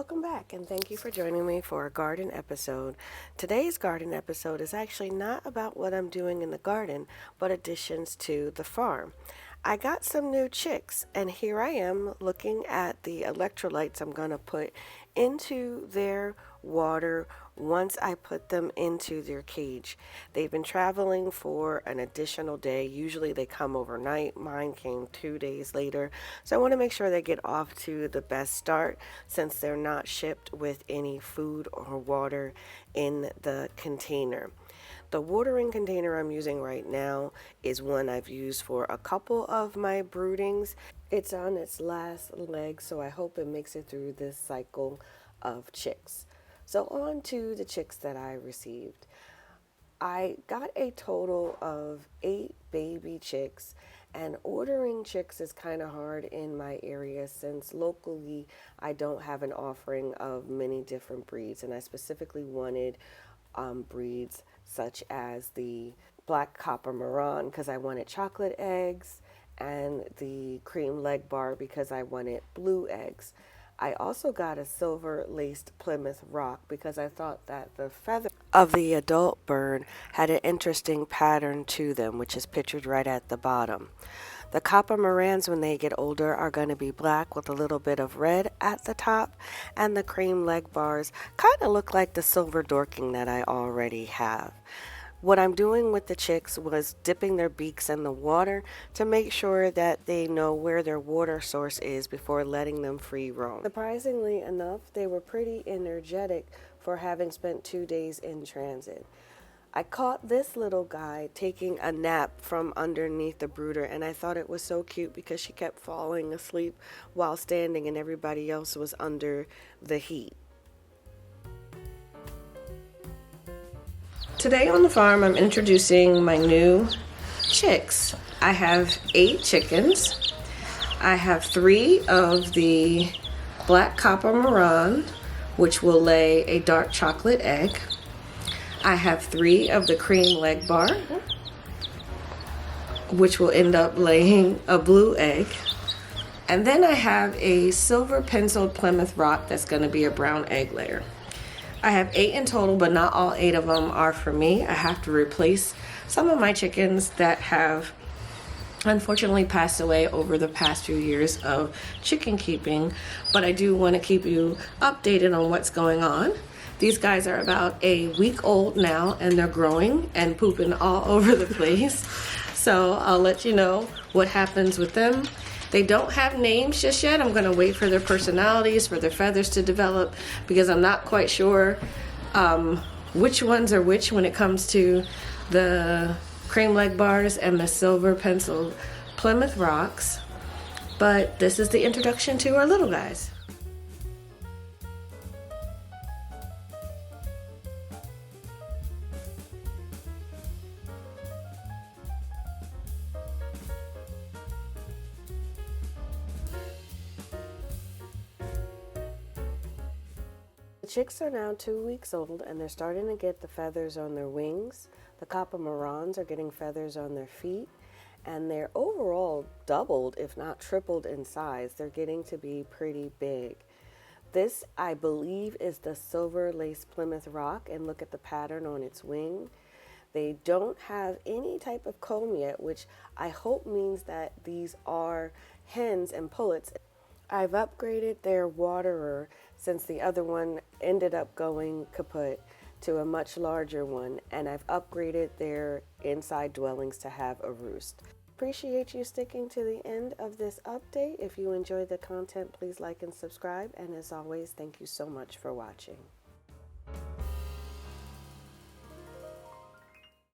Welcome back, and thank you for joining me for a garden episode. Today's garden episode is actually not about what I'm doing in the garden, but additions to the farm. I got some new chicks, and here I am looking at the electrolytes I'm going to put into their water once I put them into their cage. They've been traveling for an additional day. Usually they come overnight. Mine came 2 days later. So I want to make sure they get off to the best start since they're not shipped with any food or water in the container. The watering container I'm using right now is one I've used for a couple of my broodings. It's on its last leg, so I hope it makes it through this cycle of chicks. So on to the chicks that I received. I got a total of 8 baby chicks, and ordering chicks is kind of hard in my area since locally I don't have an offering of many different breeds, and I specifically wanted breeds such as the black copper Maran because I wanted chocolate eggs, and the cream leg bar because I wanted blue eggs. I also got a silver laced Plymouth Rock because I thought that the feather of the adult bird had an interesting pattern to them, which is pictured right at the bottom. The copper Morans, when they get older, are going to be black with a little bit of red at the top, and the cream leg bars kind of look like the silver Dorking that I already have. What I'm doing with the chicks was dipping their beaks in the water to make sure that they know where their water source is before letting them free roam. Surprisingly enough, they were pretty energetic for having spent 2 days in transit. I caught this little guy taking a nap from underneath the brooder, and I thought it was so cute because she kept falling asleep while standing and everybody else was under the heat. Today on the farm, I'm introducing my new chicks. I have 8 chickens. I have 3 of the black copper Maran, which will lay a dark chocolate egg. I have 3 of the cream leg bar, which will end up laying a blue egg. And then I have a silver penciled Plymouth Rock that's going to be a brown egg layer. I have 8 in total, but not all 8 of them are for me. I have to replace some of my chickens that have unfortunately passed away over the past few years of chicken keeping, but I do want to keep you updated on what's going on. These guys are about a week old now, and they're growing and pooping all over the place. So I'll let you know what happens with them. They don't have names just yet. I'm going to wait for their personalities, for their feathers to develop, because I'm not quite sure which ones are which when it comes to the cream leg bars and the silver pencil Plymouth Rocks. But this is the introduction to our little guys. The chicks are now 2 weeks old, and they're starting to get the feathers on their wings. The copper Marans are getting feathers on their feet, and they're overall doubled, if not tripled in size. They're getting to be pretty big. This, I believe, is the silver lace Plymouth Rock, and look at the pattern on its wing. They don't have any type of comb yet, which I hope means that these are hens and pullets. I've upgraded their waterer since the other one ended up going kaput to a much larger one, and I've upgraded their inside dwellings to have a roost. Appreciate you sticking to the end of this update. If you enjoyed the content, please like and subscribe, and as always, thank you so much for watching.